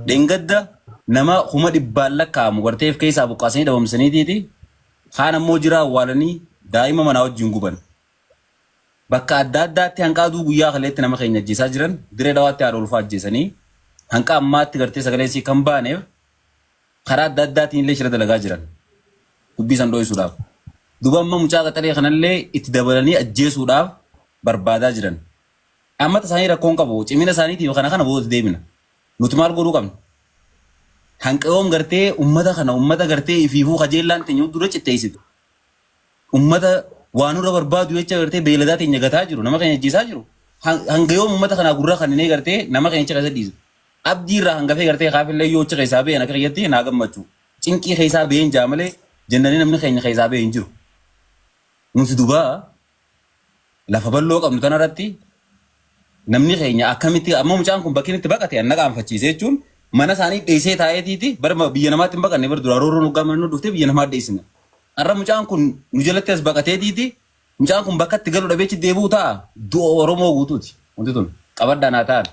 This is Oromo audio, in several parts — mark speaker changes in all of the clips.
Speaker 1: Dengada nama kuma dibbaalak kaamu garteef keessa buqqaasanii dhabamsaniitiiti. Kaan ammoo jira awwaalanii daa'ima manaa wajjin guban. Bakka adda addaatti hanqaaduu guyyaa kaleetti nama keenya ajjeesaa jiran diree dhawaatti haadha ulfaa ajjeesanii hanqa ammaatti gartee sagalee kan baaneef karaa adda addaatiin illee shira dalagaa jiran. Dubbii san dho'isuudhaaf. Duba amma mucaa qaxalee kanallee itti dabalanii ajjeesuudhaaf barbaadaa jiran. Ammata isaanii rakkoon qabu cimina isaaniitiif kana booda deebina. Nuti maal godhuu qabna? Hanqaawwan gartee ummata gartee ifiifuu qajeellaan teenya dura citteessitu. Ummata waanurra barbaadu jecha gartee beeladaa teenya gataa jiru nama keenya ajjeesaa jiru. Hangayoom ummata kanaa gurra kanneen gartee nama keenya caqasa dhiisu. Abdii irraa hangafee gartee kaafillee yoo ciqa isaa beena akka keeyyatti naa gammachuu. Cinqii keessaa been jaamalee jennanii namni keenya keessaa been jiru. Nuti dubaa lafa bal'oo qabnu kanarratti namni keenya akkamitti amma mucaan kun bakki itti baqate anna qaanfachiise jechuun mana isaanii dheessee taa'eetiiti bara biyya namaatti hin baqanne bara dura rooroo nugaa mana dhuftee biyya namaa dheessina. Arra mucaan kun nu jalatti as baqateetiiti mucaan kun bakka itti galu dhabeechi deebuu ta'a du'a Oromoo guutuuti. Wanti tun qabaddaa naa ta'an.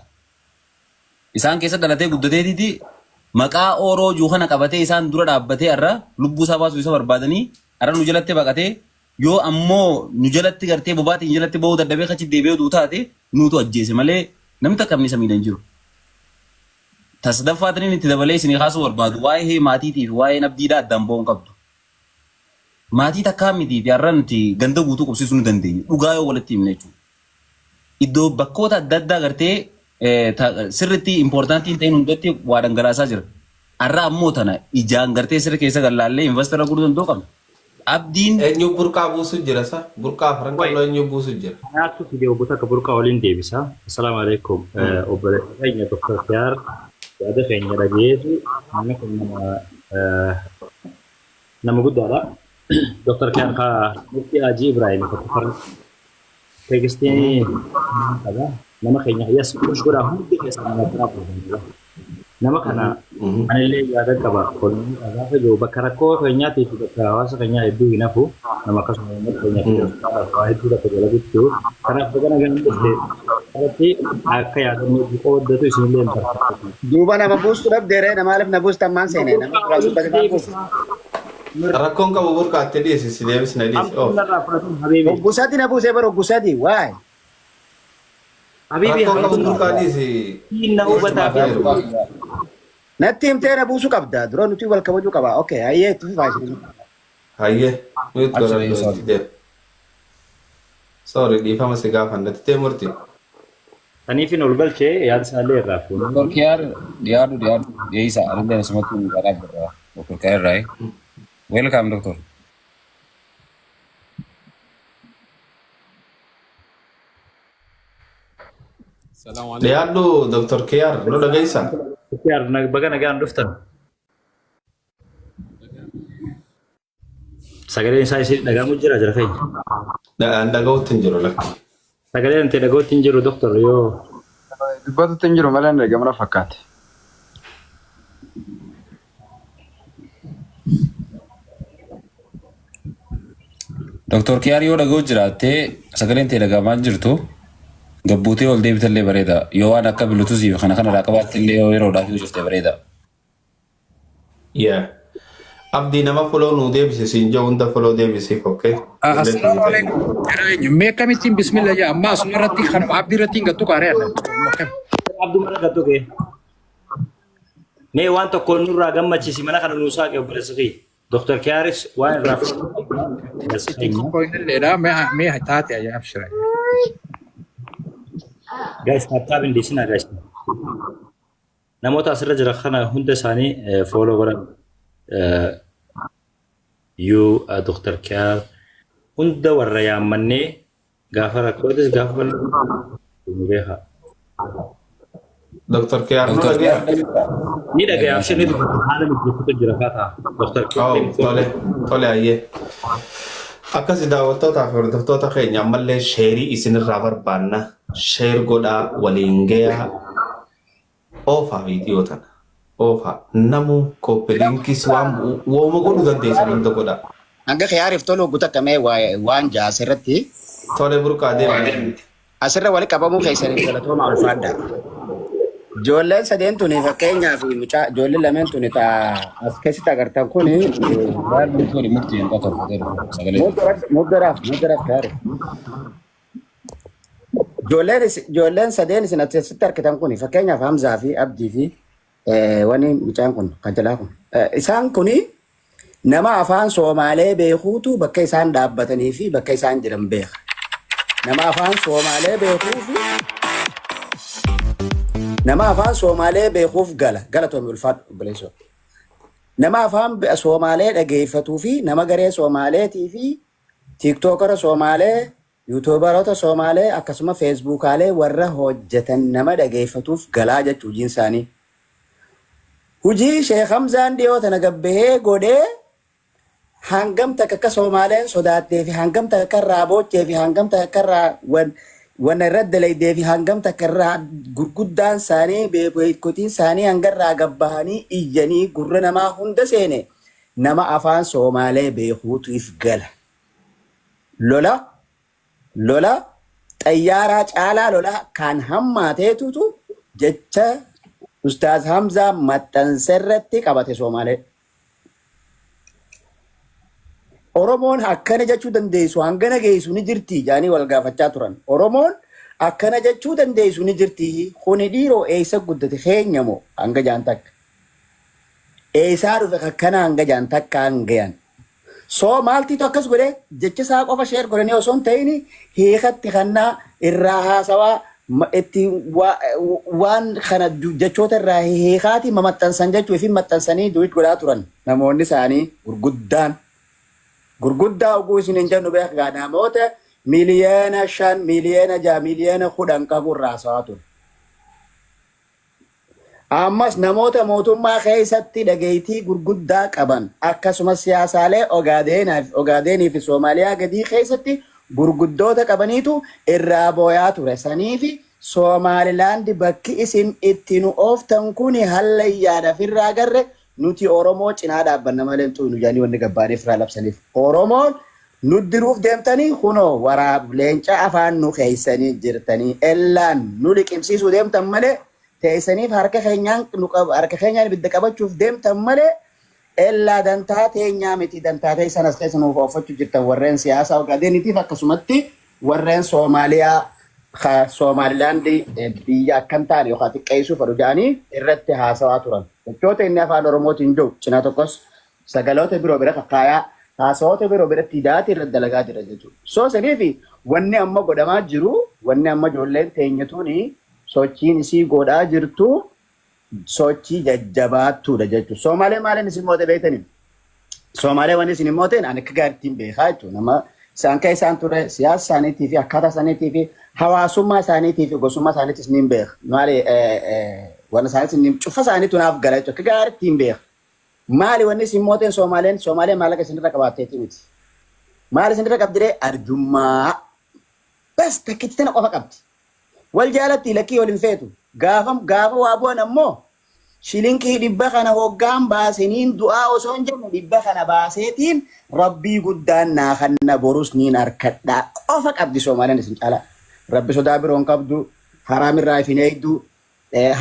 Speaker 1: Isaan keessa dhalatee guddateetiiti maqaa Oroojuu kana qabatee isaan dura dhaabbatee arra lubbuu isaa baasuu isa barbaadanii arra nu jalatti baqatee yoo ammoo nu jalatti gartee bobaatiin jalatti bahuu dadhabee kachi deebi'uu taate nuutu ajjeese malee namni takkamni isa miidhan jiru. Tasdaffaataniin itti dabalee isinii kaasuu barbaadu waa'ee maatiitiif waa'ee abdiidhaa addaan ba'uun qabdu. Maatii takkaa mitiifi har'a nuti ganda guutuu qubsiisuu ni dandeenya. Dhugaa yoo walitti himne jechuudha. Iddoo bakkoota adda addaa gartee sirriitti impoortaantiin ta'in hundatti waa dhangalaasaa jira. Har'a ammoo tana ijaan gartee sirri keessa gallaallee investara guddaa danda'u qabna. Abdiin
Speaker 2: eenyu burqaa buusu jira sa burqaa faran qaloo eenyu buusu jira.
Speaker 3: Kanaatu fidee buta ka burqaa waliin deebisa. Assalaamu alaykum. Obboleessa keenya Dr. Kiyaar yaada keenya dhageessu nama guddaadha. Dr. Kiyaar muftii Haji Ibrahim Fatifar teegistii nama keenya yes kushgura hundi keessa nama kana nama kana anillee yaada qaba kolmi gaafa jiru bakka rakkoo keenyaatiif bakka hawaasa keenyaa hedduu hin hafu nama akkasuma uummata keenyaa hedduu bakka dalaguutti jiru kanaaf bagana ganin dhufte irratti akka yaadannoo qooddatu isinillee hin barbaadu.
Speaker 4: Duuba nama buustu dhabdeere namaaliif na buustan maan seenee nama biraa dubbate maan buustu.
Speaker 2: Rakkoon qabu burqaatte dhiyeessi deebisna dhiyeessi.
Speaker 4: Oggusati na buusee bara oggusati waay.
Speaker 3: Habibi
Speaker 2: rakkoon qabu burqaa dhiyeessi.
Speaker 3: Inna hubataa
Speaker 4: Natti himtee na buusuu qabda dura nuti wal kabajuu qaba. Okay hayyee itti fifaa isin.
Speaker 2: Hayyee nuti godhannoo sorry dhiifama si gaafannatti tee murti.
Speaker 3: Kaniifin ol galchee yaada isaallee irraa fuudhu.
Speaker 1: Dr. Kiyaar dhiyaadhu dhiyeessa argaa asumatti nu garaa birraa. Dr. Kiyaar raay. Welcome doctor.
Speaker 2: Dhiyaadhu Dr. Kiyaar nu dhageessa.
Speaker 3: Kiyaar baga nagaan dhuftan. Sagaleen isaa isin dhagahamu jira keenya.
Speaker 2: Dhaga'uutti hin jiru lakki.
Speaker 3: Sagaleen ta'e dhaga'uutti hin jiru doctor yoo.
Speaker 5: Dubbatutti hin jiru malee dhagahamna fakkaate.
Speaker 1: Dr. Kiyaar yoo dhaga'u jiraattee sagaleen ta'e dhagahamaa jirtu gabbuutee ol deebitallee bareeda yoo waan akka bilutusiif kana raaqabaatti illee yeroodhaaf yoo jirte bareeda.
Speaker 2: Abdii nama foloo nuu deebise siin jiru hunda foloo deebisiif okkee.
Speaker 6: Assalamu alaikum. Me kamittiin bismillah yaa amma asuma irratti kan abdii irratti hin gattu qaaree adda.
Speaker 3: Abduu mana gattu kee. Mee waan tokko nurraa gammachiisi mana kana nuusaa qee obboleessa kee. Dr. Kiyaaris waan irraa
Speaker 6: Koinilleedha me taate ayyaa abshira.
Speaker 3: Guys, tattaab hin dhiisinaa guys. Namoota asirra jira kana hunda isaanii follow godhan. Dr. Kiyaar hunda warra yaammannee gaafa rakkootis gaafa bal'aa beekaa.
Speaker 2: Dr. Kiyaar nu dhagaya.
Speaker 3: Ni dhagaya abshirri haala mijeeffatu jira faataa. Dr.
Speaker 2: Kiyaar tole hayyee. Akkasi daawwattootaa fi hordoftoota keenya ammallee sheerii isinirraa barbaanna. Sheer godhaa waliin gayaa oofaa viidiyoo tana. Oofaa namu koppiliinkis waan wooma godhuu dandeessan hunda godhaa.
Speaker 4: Hanga Kiyaariif tolu guutamee waan ja'a asirratti.
Speaker 2: Tole burqaa deemaa.
Speaker 4: Asirra wali qabamuu keessaniif galatooma ulfaadha. Ijoolleen sadeen tuni fakkeenyaa fi mucaa ijoolleen lameen tuni as keessatti agartan kuni
Speaker 1: Murtii murtii hin qotu sagalee.
Speaker 4: muddaraaf gaari. Ijoolleen sadeen isin as keessatti argitan kuni fakkeenyaaf Hamzaa fi Abdii fi wani mucaan kun kan jalaa kun. Isaan kuni nama afaan Somaalee beekuutu bakka isaan dhaabbatanii fi bakka isaan jiran beeka. Nama afaan Somaalee beekuu fi nama afaan Somaalee beekuuf gala toomii ulfaadhu bileessoo. Nama afaan Somaalee dhageeffatuu fi nama garee Somaaleetii fi tiiktookara Somaalee, yuutuubaroota Somaalee akkasuma feesbuukaalee warra hojjetan nama dhageeffatuuf galaa jechuu hojiin isaanii. Hujii Sheekh Hamzaan dhiyoo tana gabbahee godhee hangam takka akka Somaaleen sodaattee fi hangam takka akka irraa boochee fi hangam takka akka irraa wanna irra dalaydee fi hangam takka irraa gurguddaan isaanii beekotiin isaanii hanga irraa gabbahanii iyyanii gurra namaa hunda seene nama afaan Somaalee beekuutiif gala. Lola xayyaaraa caalaa lola kan hammaateetutu jecha Ustaaz Hamzaa maxxanserratti qabate Somaalee. Oromoon akkana jechuu dandeessu hangana geessu ni jirti jaanii wal gaafachaa turan. Oromoon akkana jechuu dandeessu ni jirti. Kuni dhiiroo eessa guddate keenyamoo hanga jaan takka. Eessaa dhufe akkana hanga jaan takka hangayan. So maaltiitu akkas godhe jecha isaa qofa sheer godhanii osoo hin ta'in hiikatti kannaa irraa haasawaa itti waan kana jechoota irraa hiikaati maxxansan jechuu fi maxxansanii duwit godhaa turan namoonni isaanii gurguddaa oguu isin hin jennu beekaa namoota miliyoona 5 miliyoona 6 miliyoona 10 qabu irraa haasawaa ture. Ammas namoota mootummaa keessatti dhageettii gurguddaa qaban akkasumas siyaasaalee Ogaadeenii fi Soomaaliyaa gadii keessatti gurguddoota qabaniitu irraa booyaa ture. Sanii fi Soomaalilaandi bakki isin itti nu ooftan kuni hallayyaadhaaf irraa agarre nuti Oromoo cinaa dhaabbanna malee nu jaanii wanni gabbaaneef irraa labsaniif. Oromoon nu diruuf deemtanii kunoo waraab leenca afaan nu keessanii jirtanii ellaan nu liqimsiisuu deemtan malee teessaniif harka keenyaan ibidda qabachuuf deemtan malee ellaa dantaa teenyaa miti dantaa teessan as keessa nuuf oofachuu jirtan warreen siyaasaa Ogaadeniitiif akkasumatti warreen Soomaalilaandi biyya akkan ta'an yookaan xiqqeessuuf aduu jedhanii irratti haasawaa turan. Jechoota inni afaan Oromootiin jiru cinaa tokkos sagaloota biroo bira fakkaayaa haasawoota biroo biratti hidhaati irratti dalagaa jira jechuudha. So saniif wanni amma godhamaa jiru wanni amma ijoolleen teenyatuuni sochiin isii godhaa jirtu sochii jajjabaattuudha jechuudha. Somaalee maaliin isin moote beektanii? Somaalee wanni isin mooteen ani akka gaariitiin beekaa jechuudha. Nama isaan kan isaan ture siyaasa isaaniitii fi akkaataa isaaniitii fi hawaasummaa isaaniitii fi gosummaa isaaniitis ni beeka. Maali wanna isaaniitis ni cufa isaaniitu naaf gala jechuudha. Akka gaariitiin beeka. Maali wanni isin mooteen Somaaleen maallaqa isinirra qabaatteetii miti. Maali isinirra qabdiree arjummaa. Bas takkitti tana qofa qabdi. Wal jaalatti lakkii waliin feetu gaafa waa bu'an ammoo shilinkii dhibba kana hoggaan baasiniin du'aa osoo hin jennu dhibba kana baaseetiin rabbii guddaan naa kanna borus niin harkadhaa qofa qabdi Somaaleen isin caala. Rabbi sodaa biroon qabdu haraamirraa ifin eegdu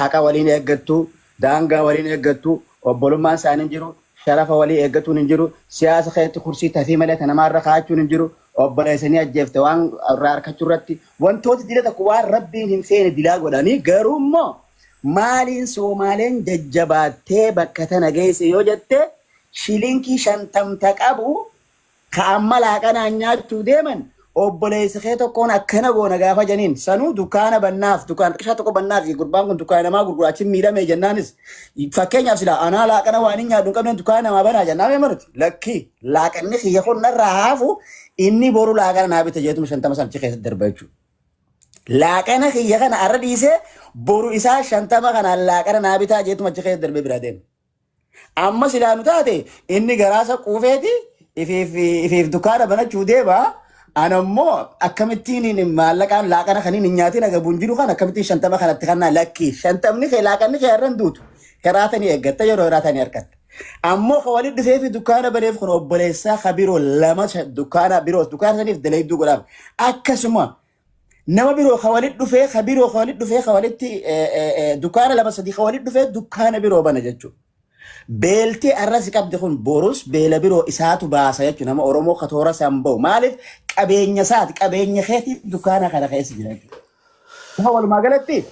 Speaker 4: haqa waliin eeggattu daangaa waliin eeggattu obbolummaan isaanii hin jiru sharafa walii eeggatuun hin jiru siyaasa keessatti kursii tafii malee namaarra kaachuun hin jiru. Obboleessanii ajjeefte waan irraa harkachuu irratti wantooti dila tokko waan rabbiin hin feene dilaa godhanii garuu immoo maaliin Somaaleen jajjabaattee bakka tana geesse yoo jette shilinkii 50 qabu ka amma laaqanaan nyaachuu deeman obboleessa kee tokkoon akkana goona gaafa janiin sanuu dukaana bannaaf dukaan qishaa tokko bannaaf gurbaan kun dukaana namaa gurguraachiin miidhamee jennaanis fakkeenyaaf sila anaa laaqana waan hin nyaadhu hin qabne dukaana namaa banaa jennaan marti lakkii laaqanni kiyya kun narraa haafu inni boru laaqana naa bita jeetuma 50 sanchi keessatti darba jechuudha. Laaqana kiyya kana arra dhiisee boru isaa 50 kana laaqana naa bitaa jeetuma achi keessatti darbee biraa deema. Amma silaa nu taate inni garaasa quufeeti ifiif dukaana banachuu deema. Anammoo akkamittiin maallaqaan laaqana kaniin hin nyaatiin agabuun jiru kan akkamittiin 50 kanatti kannaa lakkii 50 kee laaqanni kee irraan duutu karaatanii eeggatta yeroo raatanii harkatta. Ammoo kawaliin dhufee fi dukaana baneef kun obboleessaa kabiroo lama dukaana biroos dukaana saniif dalayduu godhaaf akkasuma nama biroo kawalit dhufee kabiroo kawalit dhufee kawalitti dukkaana lama sadii kawalit dhufee dukkaana biroo bana jechuudha. Beeltii arras qabdi kun borus beela biroo isaatu baasa jechuudha. Nama Oromoo katoora samboo maaliif qabeenya isaati qabeenya keetiif dukkaana kana keessa jira. Walumaa galatti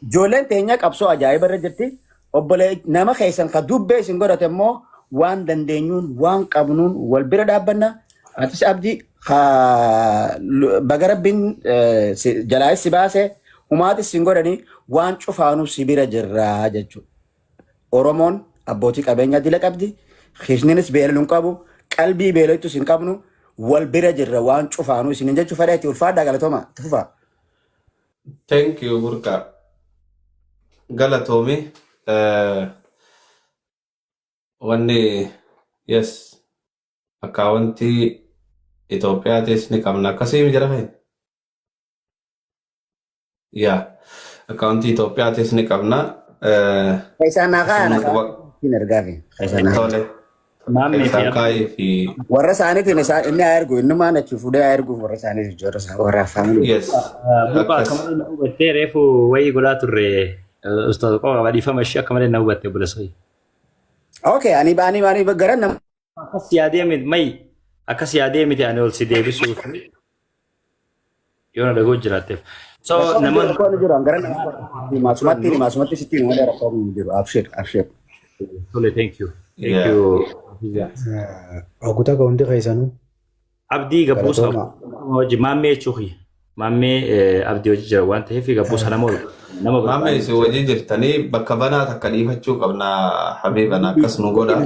Speaker 4: ijoolleen teenya qabsoo ajaa'iba irra jirti. Obbolee nama keessan ka dubbee isin godhate immoo waan dandeenyuun waan qabnuun wal bira dhaabbanna. Atis abdii baga rabbiin jalaa si baase humaatis isin godhanii waan cufaanuu si bira jirraa jechuudha. Oromoon abbootii qabeenyaa dila qabdi. Kishninis beela nun qabu. Qalbii beelaytu isin qabnu wal bira jirra waan cufaanuu isin jechuu fedheetti ulfaadhaa galatooma. Tufaa.
Speaker 2: Thank you, Burka. Galatomi. Wanni, yes. Akkaawwantii Itoophiyaatis ni qabna. Akkasii jira fa'i? Yaa. Akkaawwantii Itoophiyaatis ni qabna.
Speaker 4: Kaisaan nagaa hin ergaafi.
Speaker 2: Tole. Kaisaan kaayii fi...
Speaker 4: Warra isaaniitiin inni haa ergu. Inni maan achi fuudhee haa erguuf warra isaaniif ijoollee isaa warra afaan.
Speaker 2: Yes.
Speaker 3: Bukaa akka malee na hubattee reefu wayii godhaa turre ustaaz qofa badhiifama ishee akka malee na hubattee bulasoo.
Speaker 4: Okay, ani gara nama.
Speaker 3: Akkas yaadee miti mayi akkas yaadee miti ani ol si deebisuuf yoo na dhagoo jiraatteef. So nama
Speaker 4: maasumatti sitti malee rakkoon jiru. Abshir.
Speaker 3: Tole, thank you. Thank you.
Speaker 7: Ogutaa hundi keessanuu.
Speaker 3: Abdii gabbuusa hojii maammee jechuufi maammee abdii hojii jira waan ta'eef gabbuusa nama
Speaker 2: Maammee isin wajjin jirtanii bakka banaa takka dhiifachuu qabna Habiibana akkas nu godha.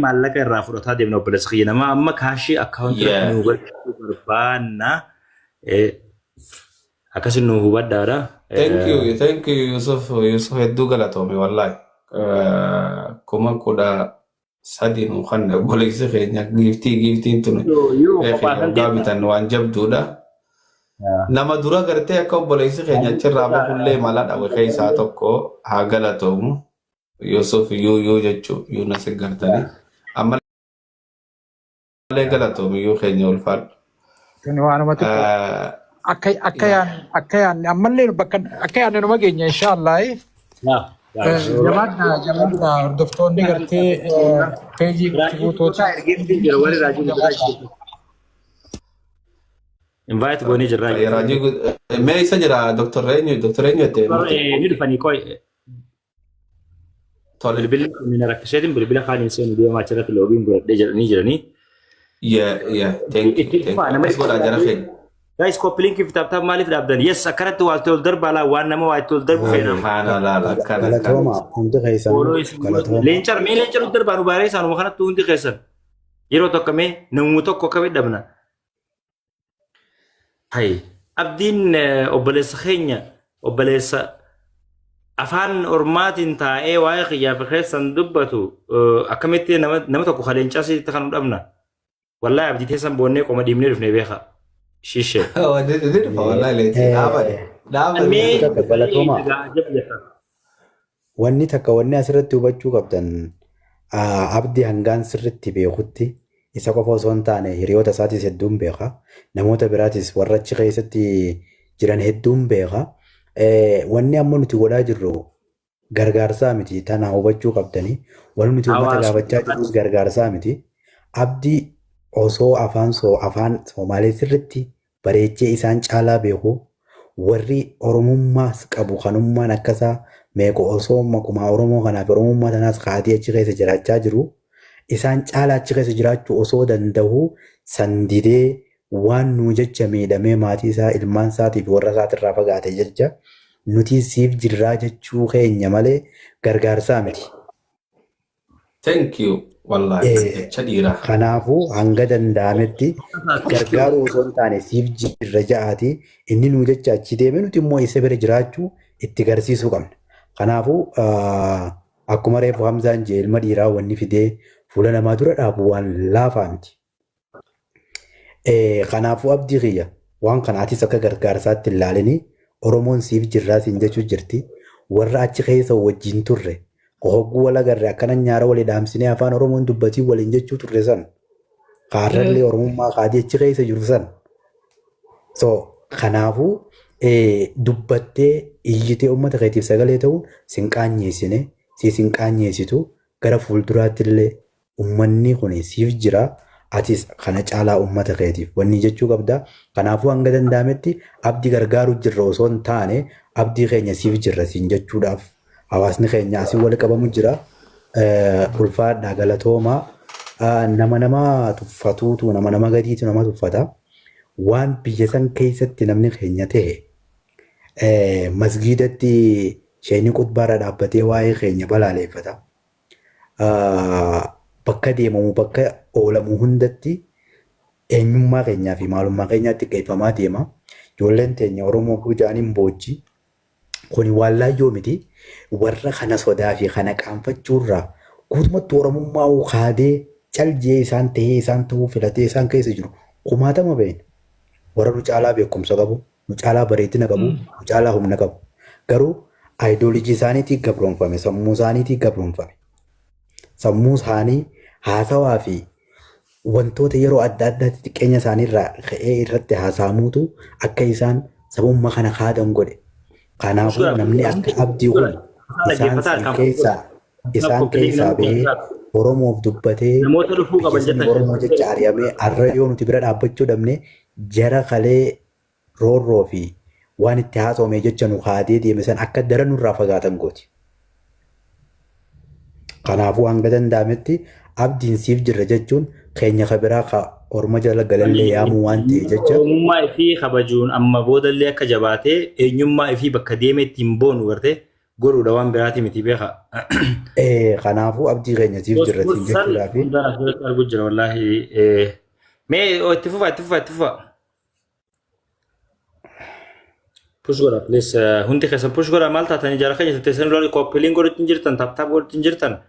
Speaker 3: Maallaqa irraa fudhataa deemna obboleessa kiyya nama amma kaashii akkaawuntii nu godhachuu barbaanna akkasin nu hubadhaadha.
Speaker 2: Thank you Yusuf hedduu galatoome wallahi. Kuma kudha sadii nu kan obboleessi keenya giiftiin tuni gaabitan waan jabduudha. Nama dura gartee akka obboleessi keenya achirraa bahullee mala dhawe keessaa tokko haa galatoomu Yusuf yuu jechuu yuu nasi gartanii amma illee galatoomu yuu keenya ulfaadhu.
Speaker 6: Akka yaanne ammallee bakka akka yaanne numa geenya inshaallah. Jamadna hordoftoonni gartee peejii guutuuti.
Speaker 3: Invite goonee jirraa.
Speaker 2: Mee isa jira Dr. Reenyu ettee.
Speaker 3: Ni dhufanii qoy. Bilbila mina rakkiseetiin bilbila kaaniin seenu deemaa achirratti loogiin godhadhee jedhanii jiranii.
Speaker 2: Thank you.
Speaker 3: Guys, copy link if tap maaliif dhaabdan? Yes, akkanatti waaltee ol darbaa laa waan nama waaltee ol darbu feena.
Speaker 7: Galatooma hundi keessanuu.
Speaker 3: Leencar ol darbaa nu baaree isaanuma kanatti hundi keessan. Yeroo tokko mee namuu tokko akka miidhamna. Hai, abdiin obboleessa keenya obboleessa afaan ormaatiin taa'ee waa'ee xiyyaaf keessan dubbatu akkamitti nama tokko kaleencaa sitti kan dhabna. Wallahi abdii teessan boonnee qoma diimnee dhufnee beeka. Shishe.
Speaker 7: Wanni takka wanni asirratti hubachuu qabdan abdii hangaan sirritti beekutti isa qofa osoo hin taane hiriyoota isaatis hedduun beeka. Namoota biraatis warra achi keessatti jiran hedduun beeka. Wanni amma nuti godhaa jirru gargaarsaa miti. Tana hubachuu qabdanii. Wanni nuti uummata gaafachaa jirrus gargaarsaa miti. Abdii osoo afaan Somaalee sirritti bareechee isaan caalaa beeku warri Oromummaas qabu kanummaan akkasaa meeqa osoo makuma Oromoo kanaaf Oromummaa tanaas kaatii achi keessa jiraachaa jiru isaan caalaa achi keessa jiraachuu osoo danda'u sandidee waan nu jecha miidhamee maatii isaa ilmaan isaatiif warra isaatirraa fagaate jecha nuti siif jirraa jechuu keenya malee gargaarsaa miti.
Speaker 2: Thank you. Wallahi chadira.
Speaker 7: Kanaafuu hanga danda'ametti gargaaruu osoo hin taane siif jirra ja'aati inni nu jecha achi deeme nuti immoo isa bira jiraachuu itti garsiisuu qabna. Kanaafuu akkuma reefu Hamzaan jee ilma dhiiraa wanni fidee fuula namaa dura dhaabu waan laafaa miti. Kanaafuu abdii kiyya waan kanaatis akka gargaarsaatti ilaalanii Oromoon siif jirraa siin jechuu jirti warra achi keessa wajjin turre. Hogguu wal agarre akkana nyaara walii dhaamsinee afaan Oromoon dubbatii waliin jechuu turre san. Kaarrallee Oromummaa kaadii achi keessa jiru san. So Kanaafuu dubbattee iyyitee uummata keetiif sagalee ta'uun sinqaanyeessine si sinqaanyeessitu gara fuulduraatti illee uummanni kun siif jira atis kana caalaa uummata keetiif wanni jechuu qabda. Kanaafuu hanga danda'ametti abdii gargaaruu jirra osoo hin taane abdii keenya siif jirra siin jechuudhaaf hawaasni keenya asii wal qabamu jira. Ulfaadhaa galatoomaa nama tuffatuutu nama gadiitu nama tuffata. Waan biyya san keessatti namni keenya ta'e masgiidatti sheenii qutbaarra dhaabbatee waa'ee keenya balaaleeffata. Bakka deemamu bakka oolamu hundatti eenyummaa keenyaa fi maalummaa keenyaatti qeeffamaa deema. Ijoolleen teenya Oromoo bujaaniin boojji. Kuni waan laayyoo miti. Warra kana sodaa fi kana qaanfachuurraa guutumatti Oromummaa kaadee caljee isaan ta'ee isaan ta'uu filatee isaan keessa jiru kumaatama beekna. Warra nu caalaa beekumsa qabu, nu caalaa bareedina qabu, nu caalaa humna qabu. Garuu aayidoolojii isaaniitiin gabroonfame, sammuu isaaniitiin gabroonfame. Sammuu isaanii haasawaa fi wantoota yeroo adda addaatti xiqqeenya isaaniirraa ka'ee irratti haasa'amuutu akka isaan sabummaa kana kaadan godhe. Kanaafuu namni akka abdii kun isaan keessaa bahee Oromoof dubbatee Oromoo jecha ari'amee har'a yoo nuti bira dhaabbachuu dhabne jara kalee roorroo fi waan itti haasawame jecha nu kaadee deeme san akka daran nurraa fagaatan gooti. Kanaafuu hanga danda'ametti abdiin siif jirra jechuun keenya kabiraa ka Orma jala galallee yaamuu waan ta'e jecha.
Speaker 3: Oromummaa fi kabajuun amma boodallee akka jabaatee eenyummaa fi bakka deemee ittiin boonu gartee godhuudha waan biraati miti beeka.
Speaker 7: Kanaafuu abdii keenya siif jirra jechuudhaa fi.
Speaker 3: Arguu jira wallaahi. Mee itti fufa. Push godha please. Hundi keessan push godha maal taatanii jara keenya teessan lolli koppiliin godhutti jirtan taaptaap godhutti jirtan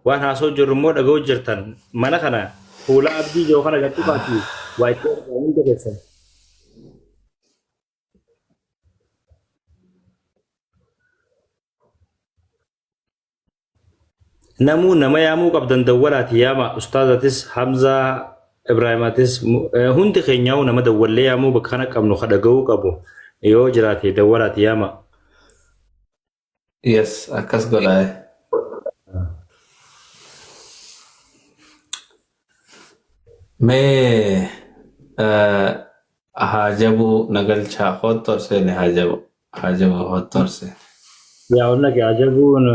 Speaker 3: waan haasoo jirru immoo dhaga'uu jirtan mana kana fuula abdii jiru kana gatti baati waa itti hundi keessan. Namuu nama yaamuu qabdan dawwalaati yaama ustaazatis Hamzaa Ibraahimatis hundi keenyaa nama dawwallee yaamuu bakka kana qabnu ka dhaga'uu qabu. Yoo jiraate dawwalaati yaama.
Speaker 2: Yes, akkas godhaa. Mee hajabu nagalchaa hottorse ne hajabu hottorse.
Speaker 3: Yaa wallaki hajabuun.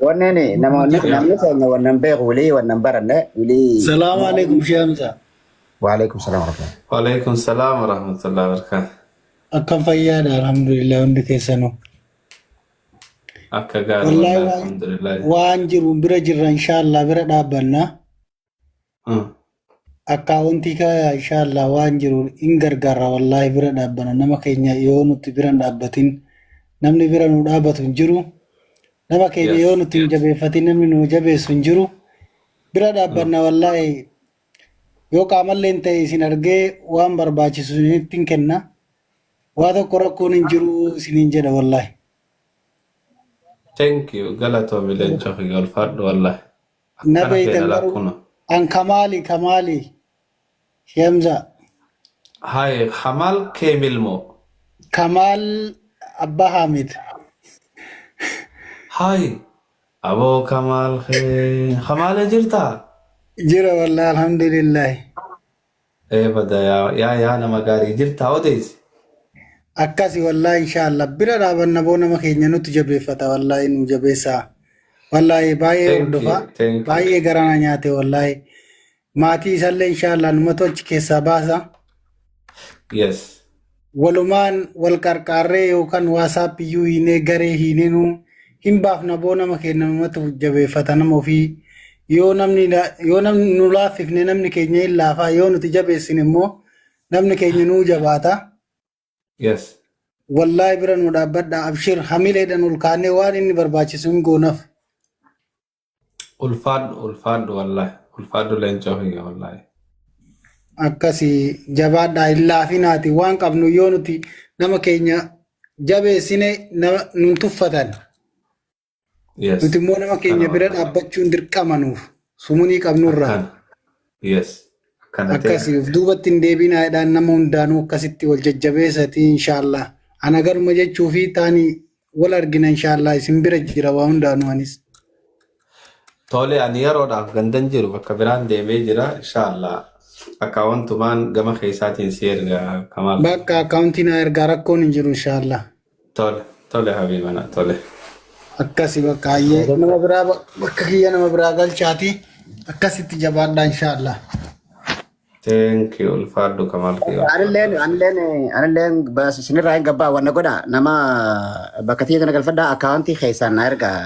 Speaker 4: Wannene namni keenya wannan beeku walii wannan baranne walii.
Speaker 8: Salaamu alaikum Shamsa.
Speaker 4: Waalaikum salaam warahmatullahi.
Speaker 2: Waalaikum salaam warahmatullahi wabarakatuh.
Speaker 8: Akkam fayyaadha alhamdulillah hundi keessanuu.
Speaker 2: Akka gaarii alhamdulillah.
Speaker 8: Waan jiru bira jirra inshallah bira dhaabbanna. Akkaawuntii kaya inshallah waan jiru in gargaara wallahi bira dhaabbana nama keenya yoo nuti bira dhaabbatin namni bira nu dhaabbatu hin jiru. Nama keenya yoo nuti jabeeffatin namni nu jabeessu hin jiru. Bira dhaabbanna wallahi. Yoo qaamallee ta'e isin argee waan barbaachisu isinitti kenna. Waa tokko rakkoon hin jiru isiniin jedha wallahi.
Speaker 2: Thank you. Galatoo bileencha fi galfadhu wallahi.
Speaker 8: Na beeytan garuu an Kamaali. Shamsa.
Speaker 2: Hai Kamal Kemil mo.
Speaker 8: Kamal Abba Hamid.
Speaker 2: Hai. Abo Kamal jirta.
Speaker 8: Jira wallahi alhamdulillah.
Speaker 2: Bada ya nama gaarii jirta odees.
Speaker 8: Akkasi wallahi inshallah bira dhaabanna boo nama keenya nuti jabeeffata wallahi nu jabeessaa. Wallahi baay'ee hordofa. Baay'ee garana nyaate wallahi. Maatii isallee inshallah numatu achi keessaa baasa.
Speaker 2: Yes.
Speaker 8: Walumaan wal qarqaarree yookaan WhatsApp iyyuu hiinee garee hiinenu hin baafna boo nama keenya numatu jabeeffata nama ofii. Yoo namni nu laaffifne namni keenya hin laafaa yoo nuti jabeessin immoo namni keenya nuu jabaata.
Speaker 2: Yes.
Speaker 8: Wallahi bira nu dhaabbadha abshir hamileedhaan ol kaanee waan inni barbaachisu hin goonaaf.
Speaker 2: Ulfaadhu wallahi. Ulfaadhu leencoo hin wallahi.
Speaker 8: Akkasi jabaadhaa hin laafinaati waan qabnu yoo nuti nama keenya jabeessine nun tuffatan.
Speaker 2: Yes.
Speaker 8: Nuti immoo nama keenya bira dhaabbachuun dirqama nuuf sumunii qabnurraa.
Speaker 2: Yes. Kana ta'e.
Speaker 8: akkasii of duubatti hin deebinaadhaan nama hundaanuu akkasitti wal jajjabeessati inshaallah. Ana garuma jechuu fi taani wal argina inshaallah isin bira jira waa hundaanuu anis.
Speaker 2: Tole ani yeroodhaaf gandan jiru bakka biraan deemee jira inshallah. Akkaawwantumaan gama keessaatiin si erga Kamaal.
Speaker 8: Bakka akkaawuntii na ergaa rakkoon hin jiru inshaallah.
Speaker 2: Tole Habibana tole.
Speaker 8: Akkasii bakka hayyee nama biraa bakka kiyya nama biraa galchaati akkasitti jabaadhaa inshaallah.
Speaker 2: Thank you ulfaadhu Kamaal kiyya.
Speaker 4: Anilleen sinirraa hin gabbaa wanna godha nama bakka tiyya kana galfadhaa akkaawuntii keessaan na ergaa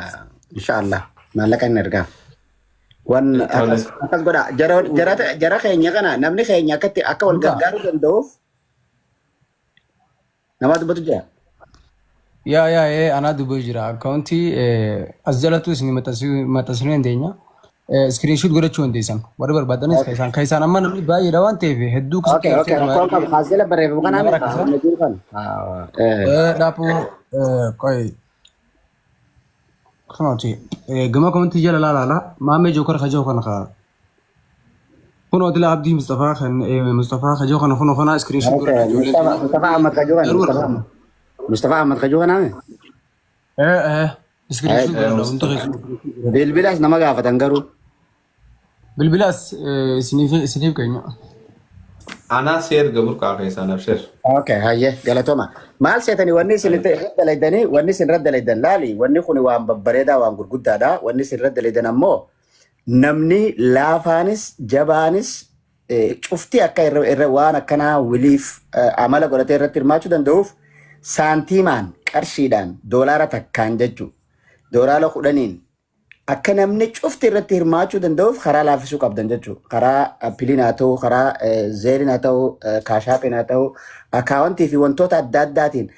Speaker 4: inshaallah maallaqa hin ergaa. Wan akkas godha jara keenya kana namni keenya akka wal gargaaruu danda'uuf nama dubbatu jira.
Speaker 9: Ana dubbatu jira akkaawuntii as jalatu isin maxxansuu dandeenya. Screenshot godhachuu dandeessan warri barbaadanis keessaan amma namni baay'eedha waan ta'eef hedduu
Speaker 4: kaasjala barreeffamu kanaa
Speaker 9: dhaabuu qoy kanaati gama komintii jala laala maamee jookar kajoo kana kaa kun odila abdii Mustafaa kajoo kana kun ofana screenshot godhachuu
Speaker 4: Mustafa Ahmad kajoo kana
Speaker 9: screenshot godhachuu
Speaker 4: bilbilas nama gaafatan garuu
Speaker 9: bilbilas isiniif keenya
Speaker 2: Ana si erga burqaa keessaan abshir.
Speaker 4: Okay, hayyee galatoma. Maal seetanii wanni isin dalaydanii wanni isin irra dalaydan laali wanni kun waan babbareedaa waan gurguddaadha wanni isin irra dalaydan ammoo namni laafaanis jabaanis cufti akka irra waan akkanaa wiliif amala godhatee irratti hirmaachuu danda'uuf saantiimaan qarshiidhaan doolaara takkaan jechuu doolaara 10 akka namni cufti irratti hirmaachuu danda'uuf karaa laafisuu qabdan jechuu karaa appiliin haa ta'u karaa zeeliin haa ta'u kaashaapiin haa ta'u akkaawuntii fi wantoota adda addaatiin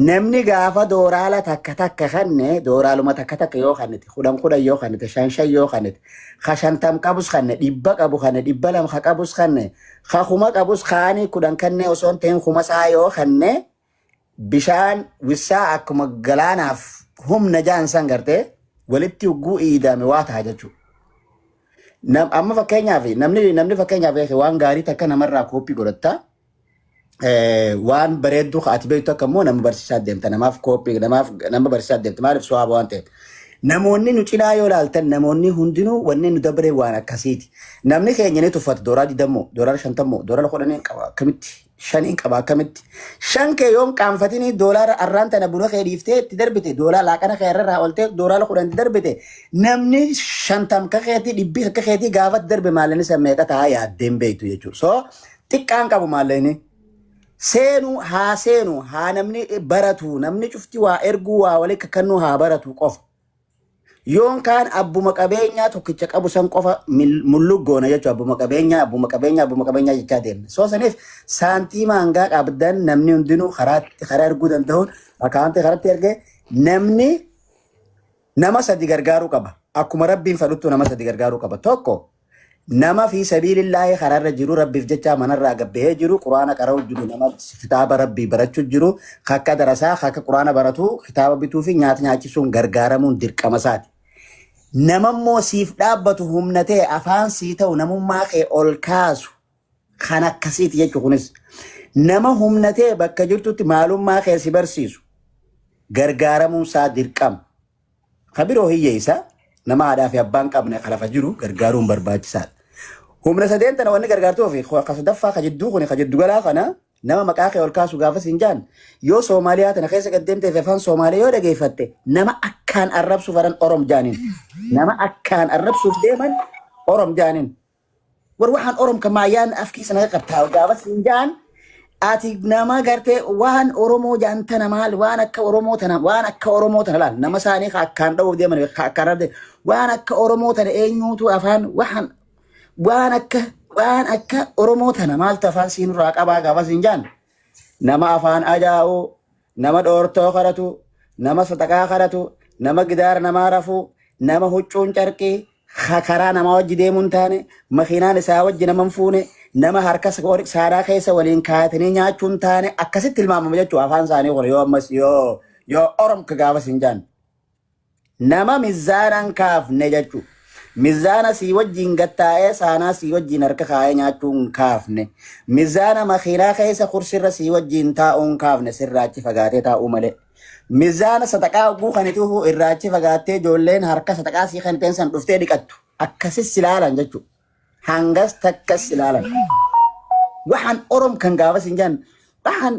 Speaker 4: namni gaafa doolaara takka kanne doolaaluma takka yoo kannete 10 yoo kannete 5 yoo kannete 50 qabus kanne 100 qabu kanne 200 qabus kanne 100 qabus kaanii 10 kanne osoo hin ta'in 100 yoo kanne bishaan wissaa akkuma galaanaaf humna jaansan gartee walitti ugguu iidame waa ta'a jechuudha. Amma fakkeenyaaf namni fakkeenyaaf waan gaarii takka namarraa kooppii godhatta waan bareedduu ati beektu akka immoo nama barsiisaa deemta namaaf kooppii nama barsiisaa deemta maaliif su'aaba waan ta'eef. Namoonni nu cinaa yoo ilaaltan namoonni hundinuu wanni nu dabaree waan akkasiiti. Namni keenya ni tuffata doolaara 20 doolaara 50 doolaara 10 qaba akkamitti 5 qaba akkamitti 5 kee yoom qaanfatini doolaara arraan tana buna kee dhiiftee itti darbite doolaara laaqana kee irraa oltee doolaara 10 darbite namni 50 ka keetii 100 ka keetii gaafa darbe maalani sameeqa taa yaaddeen beektu jechuudha. So xiqqaan qabu maalani seenu haa namni baratu namni cufti waa erguu waa walii kakkannu haa baratu qofa. Yoon kaan abbuma qabeenyaa tokkicha qabu san qofa mul'uggoona jechuudha abbuma qabeenyaa jechaa deemna. So saniif saantiima hangaa qabdan namni hundinuu karaa erguu danda'uun akkaawuntii karatti ergee namni nama sadi gargaaruu qaba. Akkuma rabbiin fadhuttu nama sadi gargaaruu qaba. Tokko nama fi sabiilillaahi karaarra jiru rabbiif jecha manarraa gabbahee jiru quraana qara'u jiru nama kitaaba rabbii barachuu jiru akka darasaa akka quraana baratu kitaaba bituu fi nyaata nyaachisuun gargaaramuun dirqama isaati. Namammoo siif dhaabbatu humna ta'e afaan sii ta'u namummaa kee ol kaasu kan akkasiiti jechuun kunis nama humna ta'e bakka jirtutti maalummaa kee si barsiisu gargaaramuun isaa dirqama. Kabiroo hiyyeessa nama aadaa fi abbaan qabne kalafa jiru gargaaruun barbaachisaadha. Humna sadeen tana wanni gargaartuu fi kasadaffaa kajidduu kun kajiddu galaa kana nama maqaa kee ol kaasu gaafa siin jaan yoo Soomaaliyaa tana keessa gaddeemtee fi afaan Soomaaliyaa yoo dhageeffatte nama akkaan arrabsuuf aran Orom jaaniin nama akkaan arrabsuuf deeman Orom jaaniin war waxaan Orom kamaayyaan afkii sana qabtaa gaafa siin jaan ati nama gartee waan Oromoo jaan tana maal waan akka Oromoo tana laal nama isaanii akkaan dha'uuf deeman akkaan rabde waan akka Oromoo tana eenyuutu afaan waan akka Oromoo tana maaltu afaan siinurraa qabaa gaafa siin jaan nama afaan ajaa'u nama dhoortoo kadhatu nama sadaqaa kadhatu nama gidaara namaa rafu nama huccuun carqii karaa namaa wajji deemuun taane makiinaan isaa wajji naman fuune nama harka saadaa keessa waliin kaayatanii nyaachuun taane akkasitti ilmaamama jechuudha afaan isaanii kun yoo ammas yoo Oromka gaafa siin jaan nama mizaanaan kaafne jechuudha. Mizaana sii wajjin gattaa'ee saanaa sii wajjin harka kaa'ee nyaachuun kaafne. Mizaana makiinaa keessa kursirra sii wajjin taa'uun kaafne sirraachi fagaatee taa'uu malee. Mizaana sadaqaa oguu kanituuf irraachi fagaattee ijoolleen harka sadaqaa sii kaniteen san dhuftee dhiqattu. Akkasis ilaalan jechuudha. Hangas takkas ilaalan. Waxaan Oromoo kan gaafas hin jaan waxaan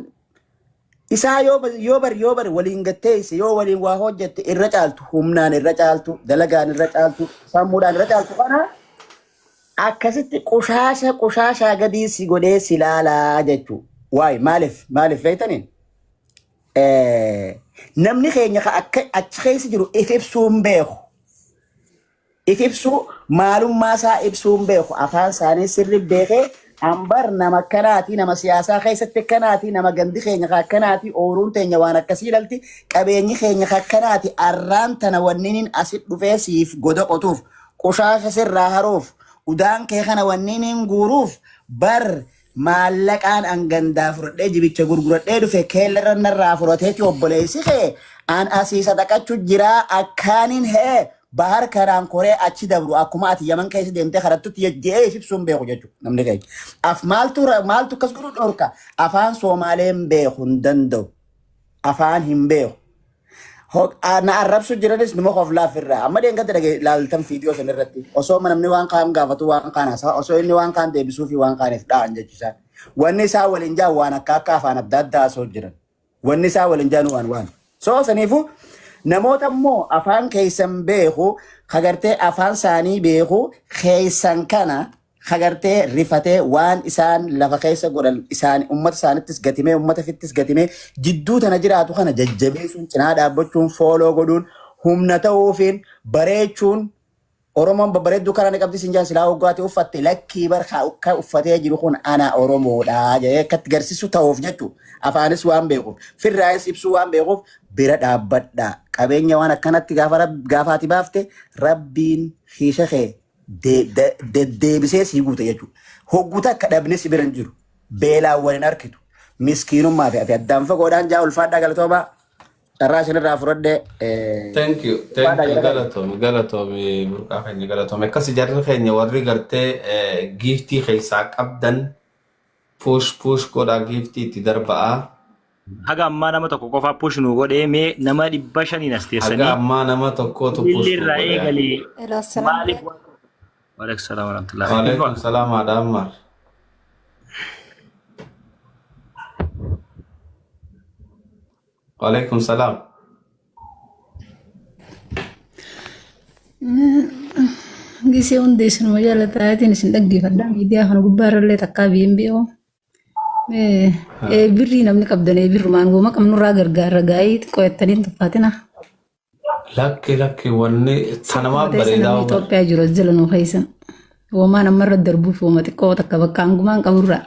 Speaker 4: isaa yoo bar waliin gatteesse yoo waliin waa hojjette irra caaltu humnaan irra caaltu dalagaan irra caaltu sammuudhaan irra caaltu kana akkasitti qushaasha gadii si godhee si ilaalaa jechuudha. Waay maaliif beektaniin? Namni keenya akka achi keessa jiru if ibsuun beeku. If ibsuu maalummaa isaa ibsuun beeku afaan isaanii sirri beekee ambar nama kanaati nama siyaasaa keessatti kanaati nama gandi keenya kanaati ooruun teenya waan akkasii ilaalti qabeenyi keenya kanaati arraan tana wanniin asit dhufee siif goda qotuuf qushaasha sirraa haruuf udaan kee kana wanniin guuruuf bar maallaqaan angandaa fudhadhee jibicha gurguradhee dhufe keellarra narraa fudhateeti obboleessi kee an asii sadaqachuu jiraa akkaaniin hee bahar karaan koree achi dabru akkuma ati yaman keessa deemtee karattutti yejjee ibsuun beeku jechuudha namni keenya. Af maaltu kas godhu dhorka afaan Soomaleen beeku hin danda'u afaan hin beeku. Na arrabsu jiranis numa qof laafirraa amma deengatti dhagee laaltan fiidiyoo san irratti osoo namni waan kaan gaafatu waan kaan haasa'a osoo inni waan kaan deebisuu fi waan kaaniif dha'an jechuudha. Wanni isaa waliin jaa waan akka afaan adda addaa osoo jiran wanni isaa waliin jaanu waan. So saniifu namoota immoo afaan keessan beeku hagartee afaan isaanii beeku keessan kana hagartee rifatee waan isaan lafa keessa godhan isaan ummata isaanittis gatimee ummata fittis gatimee jidduu tana jiraatu kana jajjabeessuun cinaa dhaabbachuun fooloo godhuun humna ta'uufiin bareechuun Oromoon babbareedduu karaa qabdi sinjaan silaa waggaatti uffatte lakkii barkaa akka uffatee jiru kun ana Oromoodha jedhee akkatti garsiisu ta'uuf jechuudha. Afaanis waan beekuuf firraayis ibsuu waan beekuuf bira dhaabbadha. Qabeenya waan akkanatti gaafaati baafte rabbiin hiisha kee deddeebisee sii guute jechuudha. Hogguta akka dhabne si bira hin jiru. Beelaan waliin harkitu. Miskiinummaa fi addaan fagoodhaan jaa ulfaadhaa galatoomaa. Carraa isinirraa fudhadhe.
Speaker 2: Thank you. Galatoomi burqaa keenya galatoomi. Akkas jarri keenya warri gartee giiftii keessaa qabdan push godhaa giiftii itti darba'aa.
Speaker 3: Haga ammaa nama tokko qofaa push nu godhee mee nama 500 as teessanii.
Speaker 2: Haga ammaa nama tokkootu push nu
Speaker 3: Ilirraa
Speaker 2: godhee.
Speaker 3: eegalee maaliif? Waalaikum salaam warahmatullahi.
Speaker 2: Waalaikum salaam Adammar. Waalaikum salaam.
Speaker 10: Gisee hundi isinuma jaalataatiin isin dhaggeeffadhaa miidiyaa kana gubbaarrallee takkaa BMBO. Birrii namni qabdan birrumaan gooma qabnurraa gargaara gaa'ii xiqqoo jettaniin tuffaatina.
Speaker 2: Lakki wanni sanamaaf bareedaa
Speaker 10: Namni Itoophiyaa jiru as jala nuu keessan. Woomaan ammarra darbuuf wooma xiqqoo takka bakka hangumaan qaburraa.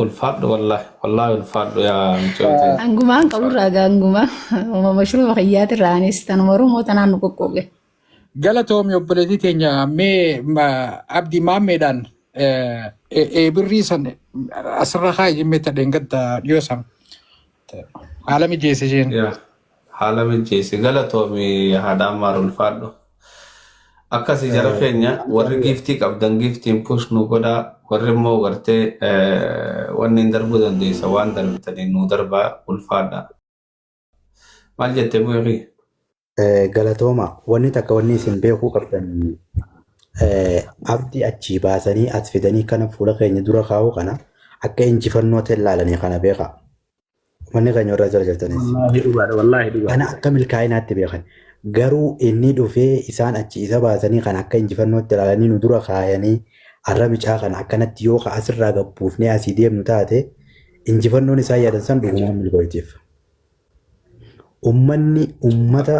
Speaker 2: ulfaadhu wallahi ulfaadhu yaa michoota.
Speaker 10: Hangumaan qaburraa gaangumaa wooma mashruufa xiyyaatiirraanis tanuma Oromoo tanaan nu qoqqoobe.
Speaker 6: Galatoomi obboleettii teenya mee abdii maammeedhaan birrii san asirra haa jimmee tadheen gadda dhiyoo san haala mijeesse isheen.
Speaker 2: Haala mijeesse galatoomi haadha ammaar ulfaadhu. Akkasii jara keenya warri giiftii qabdan giiftiin push nu godhaa warri immoo gartee wanni hin darbuu dandeessa waan darbitanii nu darbaa ulfaadha. Maal jettee bu'ee?
Speaker 7: Galatooma wanni takka wanni isin beekuu qabdan abdii achii baasanii as fidanii kana fuula keenya dura kaa'uu kana akka injifannoo ilaalanii kana beeka. Wanni keenya warra jala jirtanis. Kana akka milkaa'inaatti beekan. Garuu inni dhufee isaan achi isa baasanii kan akka injifannootti ilaalanii nu dura kaayanii har'a bicaa kana akkanatti yoo asirraa gabbuufnee asii deemnu taate injifannoon isaa yaadan san dhugumaan milkooytiif. Ummanni ummata